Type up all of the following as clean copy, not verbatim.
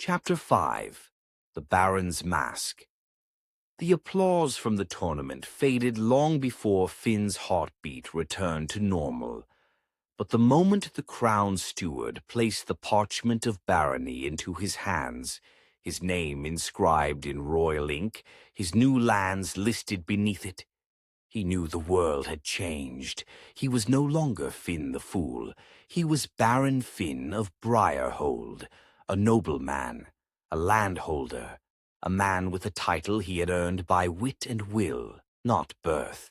Chapter 5. The Baron's Mask. The applause from the tournament faded long before Finn's heartbeat returned to normal. But the moment the crown steward placed the parchment of barony into his hands, his name inscribed in royal ink, his new lands listed beneath it, he knew the world had changed. He was no longer Finn the Fool. He was Baron Finn of Briarhold, a nobleman, a landholder, a man with a title he had earned by wit and will, not birth.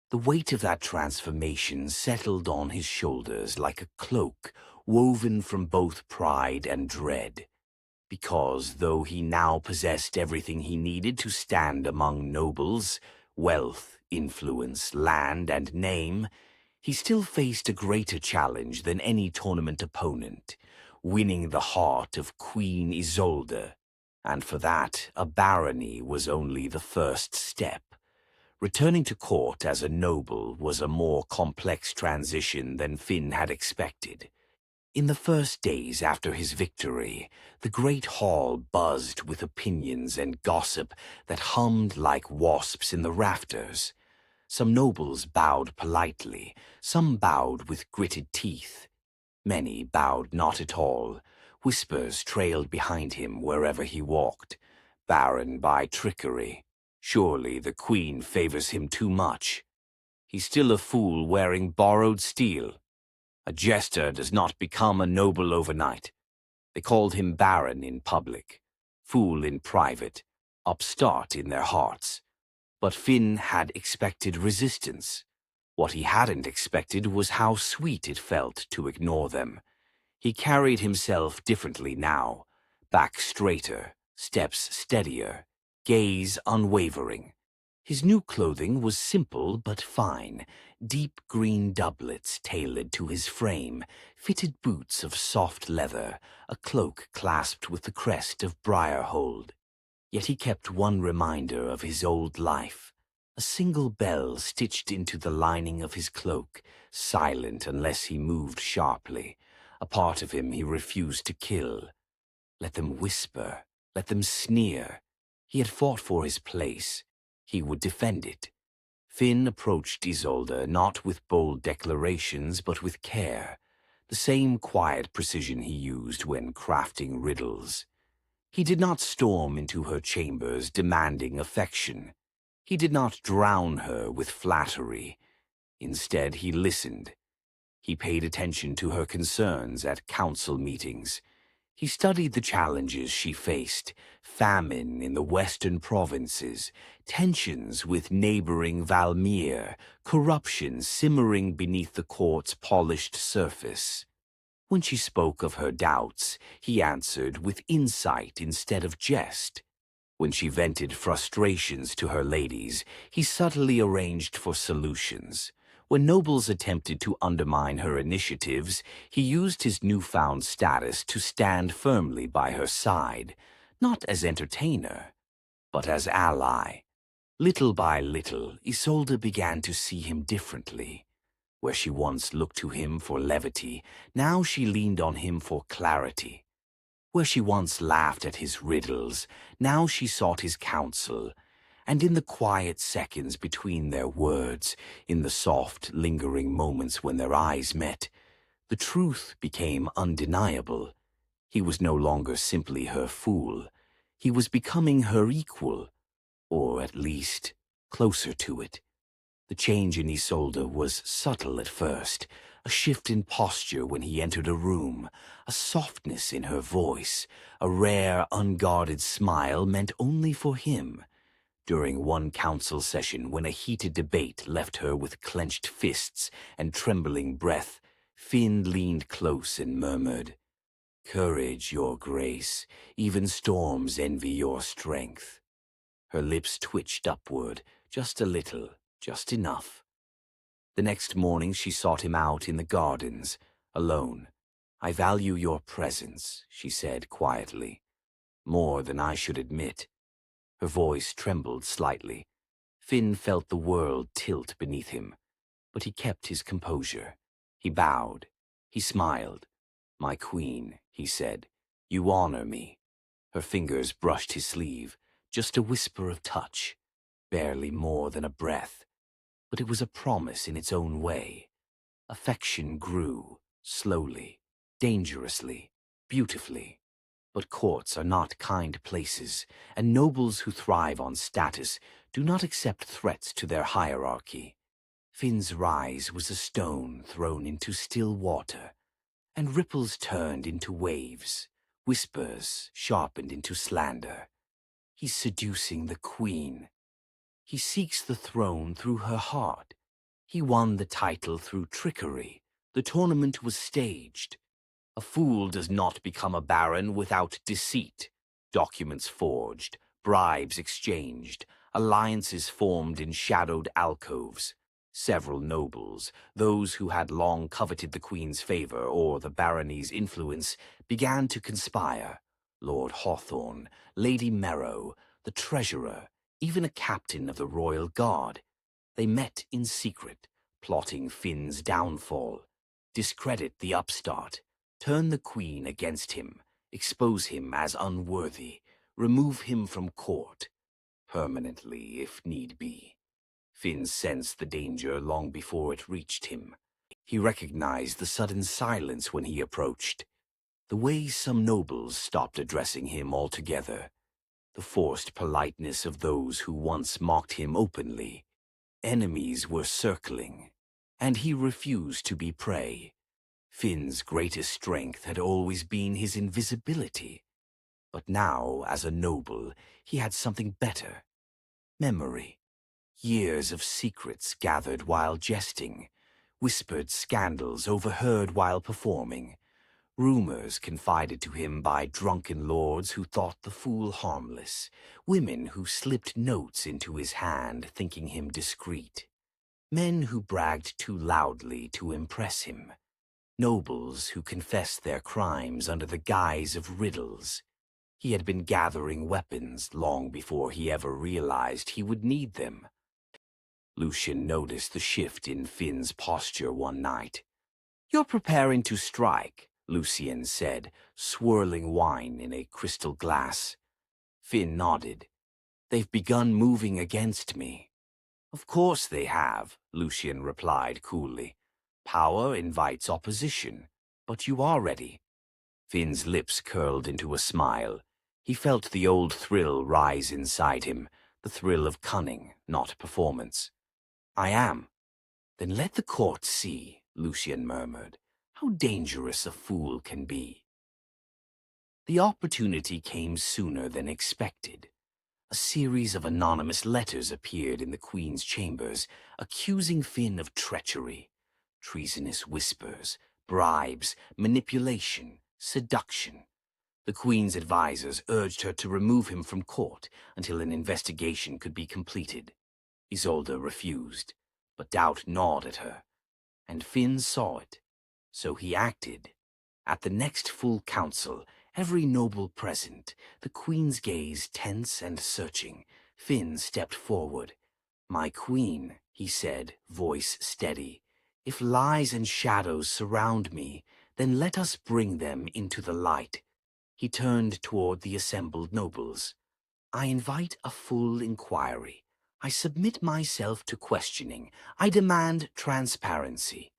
The weight of that transformation settled on his shoulders like a cloak woven from both pride and dread. Because though he now possessed everything he needed to stand among nobles, wealth, influence, land, and name, he still faced a greater challenge than any tournament opponent, winning the heart of Queen Isolde. And for that, a barony was only the first step. Returning to court as a noble was a more complex transition than Finn had expected. In the first days after his victory, the great hall buzzed with opinions and gossip that hummed like wasps in the rafters. Some nobles bowed politely, some bowed with gritted teeth. Many bowed not at all. Whispers trailed behind him wherever he walked. Baron by trickery. Surely the queen favors him too much. He's still a fool wearing borrowed steel. A jester does not become a noble overnight. They called him Baron in public, fool in private, upstart in their hearts. But Finn had expected resistance. What he hadn't expected was how sweet it felt to ignore them. He carried himself differently now, back straighter, steps steadier, gaze unwavering. His new clothing was simple but fine, deep green doublets tailored to his frame, fitted boots of soft leather, a cloak clasped with the crest of Briarhold. Yet he kept one reminder of his old life, a single bell stitched into the lining of his cloak, silent unless he moved sharply. A part of him he refused to kill. Let them whisper, let them sneer. He had fought for his place. He would defend it. Finn approached Isolde not with bold declarations but with care, the same quiet precision he used when crafting riddles. He did not storm into her chambers demanding affection. He did not drown her with flattery. Instead, he listened. He paid attention to her concerns at council meetings. He studied the challenges she faced: famine in the western provinces, tensions with neighboring Valmir, corruption simmering beneath the court's polished surface. When she spoke of her doubts, he answered with insight instead of jest. When she vented frustrations to her ladies, he subtly arranged for solutions. When nobles attempted to undermine her initiatives, he used his newfound status to stand firmly by her side, not as entertainer, but as ally. Little by little, Isolde began to see him differently. Where she once looked to him for levity, now she leaned on him for clarity. Where she once laughed at his riddles, now she sought his counsel. And in the quiet seconds between their words, in the soft, lingering moments when their eyes met, the truth became undeniable. He was no longer simply her fool. He was becoming her equal, or at least closer to it. The change in Isolde was subtle at first, a shift in posture when he entered a room, a softness in her voice, a rare, unguarded smile meant only for him. During one council session, when a heated debate left her with clenched fists and trembling breath, Finn leaned close and murmured, "Courage, your grace. Even storms envy your strength." Her lips twitched upward, just a little, just enough. The next morning she sought him out in the gardens, alone. "I value your presence," she said quietly, "more than I should admit." Her voice trembled slightly. Finn felt the world tilt beneath him, but he kept his composure. He bowed. He smiled. "My queen," he said, "you honor me." Her fingers brushed his sleeve, just a whisper of touch, barely more than a breath. But it was a promise in its own way. Affection grew, slowly, dangerously, beautifully. But courts are not kind places, and nobles who thrive on status do not accept threats to their hierarchy. Finn's rise was a stone thrown into still water, and ripples turned into waves, whispers sharpened into slander. He's seducing the queen. He seeks the throne through her heart. He won the title through trickery. The tournament was staged. A fool does not become a baron without deceit. Documents forged, bribes exchanged, alliances formed in shadowed alcoves. Several nobles, those who had long coveted the queen's favor or the barony's influence, began to conspire. Lord Hawthorne, Lady Merrow, the treasurer, even a captain of the royal guard. They met in secret, plotting Finn's downfall. Discredit the upstart, turn the queen against him, expose him as unworthy, remove him from court, permanently if need be. Finn sensed the danger long before it reached him. He recognized the sudden silence when he approached, the way some nobles stopped addressing him altogether, the forced politeness of those who once mocked him openly. Enemies were circling, and he refused to be prey. Finn's greatest strength had always been his invisibility, but now, as a noble, he had something better. Memory. Years of secrets gathered while jesting, whispered scandals overheard while performing, rumors confided to him by drunken lords who thought the fool harmless, women who slipped notes into his hand thinking him discreet, men who bragged too loudly to impress him, nobles who confessed their crimes under the guise of riddles. He had been gathering weapons long before he ever realized he would need them. Lucian noticed the shift in Finn's posture one night. "You're preparing to strike," Lucian said, swirling wine in a crystal glass. Finn nodded. "They've begun moving against me." "Of course they have," Lucian replied coolly. "Power invites opposition, but you are ready." Finn's lips curled into a smile. He felt the old thrill rise inside him, the thrill of cunning, not performance. "I am." "Then let the court see," Lucian murmured, "how dangerous a fool can be." The opportunity came sooner than expected. A series of anonymous letters appeared in the Queen's chambers, accusing Finn of treachery. Treasonous whispers, bribes, manipulation, seduction. The Queen's advisors urged her to remove him from court until an investigation could be completed. Isolde refused, but doubt gnawed at her, and Finn saw it. So he acted. At the next full council, every noble present, the Queen's gaze tense and searching, Finn stepped forward. "My queen," he said, voice steady, "if lies and shadows surround me, then let us bring them into the light." He turned toward the assembled nobles. "I invite a full inquiry. I submit myself to questioning. I demand transparency."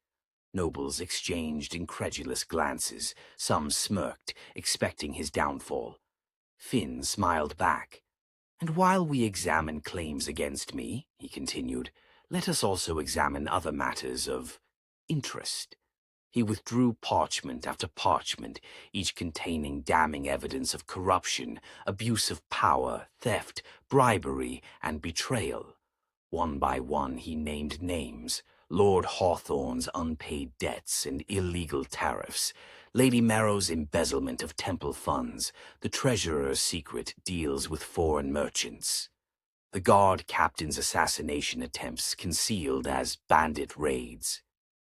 Nobles exchanged incredulous glances. Some smirked, expecting his downfall. Finn smiled back. "And while we examine claims against me," he continued, "let us also examine other matters of interest." He withdrew parchment after parchment, each containing damning evidence of corruption, abuse of power, theft, bribery, and betrayal. One by one he named names: Lord Hawthorne's unpaid debts and illegal tariffs, Lady Merrow's embezzlement of temple funds, the treasurer's secret deals with foreign merchants, the guard captain's assassination attempts concealed as bandit raids.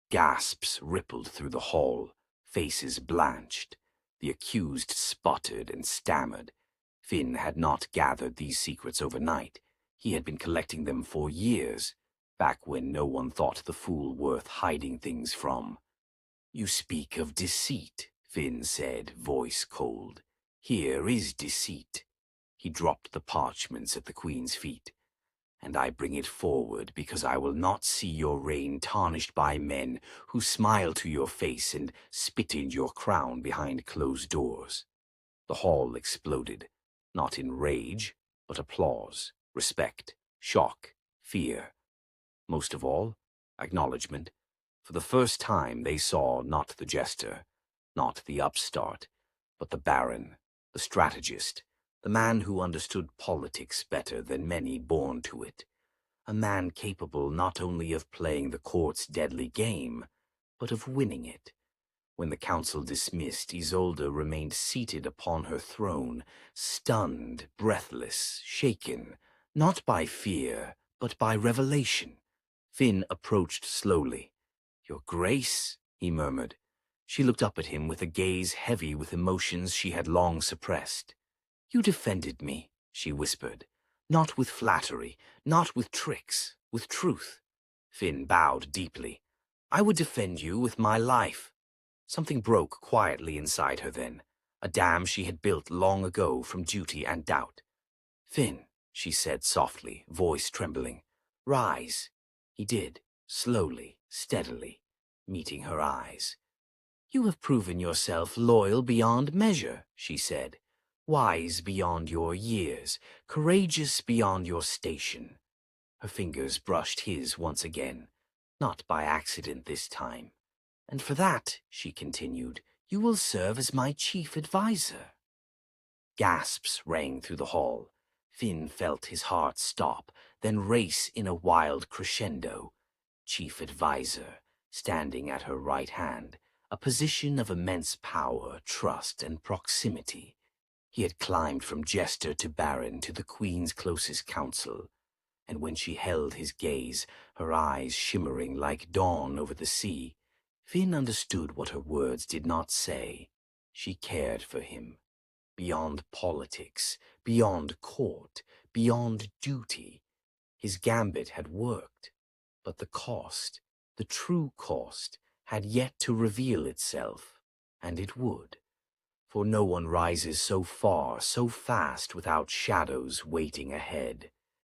Gasps rippled through the hall, faces blanched. The accused sputtered and stammered. Finn had not gathered these secrets overnight. He had been collecting them for years, back when no one thought the fool worth hiding things from. "You speak of deceit," Finn said, voice cold. Here is deceit. He dropped the parchments at the queen's feet. And I bring it forward because I will not see your reign tarnished by men who smile to your face and spit in your crown behind closed doors. The hall exploded, not in rage, but applause, respect, shock, fear. Most of all, acknowledgement. For the first time they saw not the jester, not the upstart, but the baron, the strategist, the man who understood politics better than many born to it. A man capable not only of playing the court's deadly game, but of winning it. When the council dismissed, Isolde remained seated upon her throne, stunned, breathless, shaken, not by fear, but by revelation. Finn approached slowly. "Your Grace," he murmured. She looked up at him with a gaze heavy with emotions she had long suppressed. "You defended me," she whispered. "Not with flattery, not with tricks, with truth." Finn bowed deeply. "I would defend you with my life." Something broke quietly inside her then, a dam she had built long ago from duty and doubt. "Finn," she said softly, voice trembling. "Rise." He did, slowly, steadily, meeting her eyes. "You have proven yourself loyal beyond measure," she said. "Wise beyond your years, courageous beyond your station." Her fingers brushed his once again, not by accident this time. "And for that," she continued, "you will serve as my chief advisor." Gasps rang through the hall. Finn felt his heart stop, then race in a wild crescendo. Chief advisor, standing at her right hand, a position of immense power, trust, and proximity. He had climbed from jester to baron to the queen's closest counsel, and when she held his gaze, her eyes shimmering like dawn over the sea, Finn understood what her words did not say. She cared for him. Beyond politics, beyond court, beyond duty. His gambit had worked, but the cost, the true cost, had yet to reveal itself, and it would. For no one rises so far, so fast, without shadows waiting ahead.